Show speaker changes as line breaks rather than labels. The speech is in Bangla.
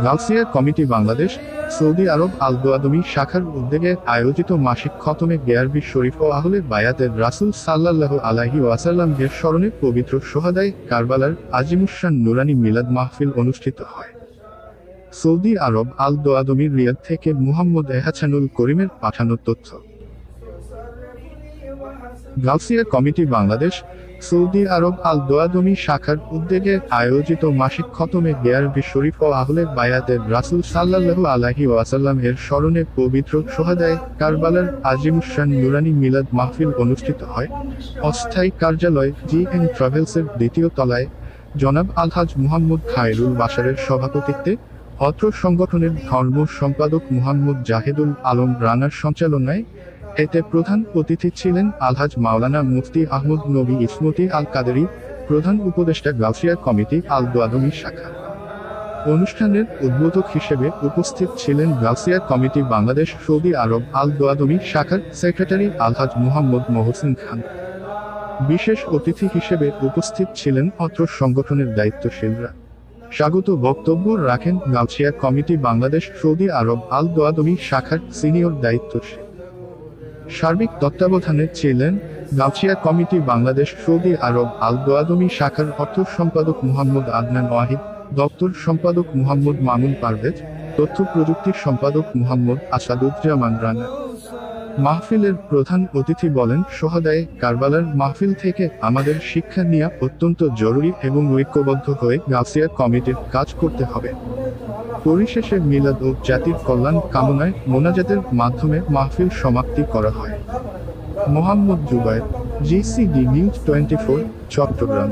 গাউসিয়া কমিটি বাংলাদেশ, সৌদি আরব আল দোয়াদমি শাখার উদ্যোগে আয়োজিত মাসিক খতমে গেয়ারবি শরীফ ও আহলে বায়াতের রাসূল সাল্লাল্লাহু আলাইহি ওয়াসাল্লাম এর স্মরণে পবিত্র সোহাদায়ে কারবালার আজিমুশান নুরানি মিলাদ মাহফিল অনুষ্ঠিত হয়। সৌদি আরব আল দোয়াদমির রিয়াদ থেকে মুহাম্মদ এহসানুল করিমের পাঠানো তথ্য। গাউসিয়া কমিটি বাংলাদেশ, সৌদি আরব আল দোয়াদমি শাখার উদ্যোগে আয়োজিত মাসিক খতমে গেয়ারবি শরীফ ও আহলে বায়াতের রাসূল সাল্লাল্লাহু আলাইহি ওয়াসাল্লাম এর স্মরণে পবিত্র সোহাদায়ে কারবালার আজিমুশান নুরানি মিলাদ মাহফিল অনুষ্ঠিত হয়। অস্থায়ী কার্যালয় GN ট্রাভেলসের দ্বিতীয় তলায় জনাব আলহাজ মুহাম্মদ খায়রুল বাশারের সভাপতিত্বে অত্র সংগঠনের ধর্ম সম্পাদক মুহাম্মদ জাহেদুল আলম রানার সঞ্চালনায় এতে প্রধান অতিথি ছিলেন আলহাজ মাওলানা মুফতি আহমদ নবী ইসমতি আল কাদেরী, প্রধান উপদেষ্টা গাউসিয়া কমিটি আল দোয়াদমি শাখা। অনুষ্ঠানের উদ্বোধক হিসেবে উপস্থিত ছিলেন গাউসিয়া কমিটি বাংলাদেশ সৌদি আরব আল দোয়াদমি শাখার সেক্রেটারি আলহাজ মুহাম্মদ মহসিন খান। বিশেষ অতিথি হিসেবে উপস্থিত ছিলেন অত্র সংগঠনের দায়িত্বশীলরা। স্বাগত বক্তব্য রাখেন গাউসিয়া কমিটি বাংলাদেশ সৌদি আরব আল দোয়াদমি শাখার সিনিয়র দায়িত্বশীল। সার্বিক তত্ত্বাবধানে ছিলেন গাউসিয়া কমিটি বাংলাদেশ সৌদি আরব আল দোয়াদমি শাখার অর্থ সম্পাদক মুহাম্মদ আদনান ওয়াহিদ, দপ্তর সম্পাদক মুহাম্মদ মামুন পারভেজ, তথ্য প্রযুক্তি সম্পাদক মুহাম্মদ আসাদুজ্জামান রানা। মাহফিলের প্রধান অতিথি বলেন, সোহাদায়ে কারবালার মাহফিল থেকে আমাদের শিক্ষা নেওয়া অত্যন্ত জরুরি এবং ঐক্যবদ্ধ হয়ে গাউসিয়া কমিটির কাজ করতে হবে। পরিশেষে মিলাদ ও জাতির কল্যাণ কামনায় মোনাজাতের মাধ্যমে মাহফিল সমাপ্তি করা হয়। Mohammad Zubair, GCD news 24, Chittagong.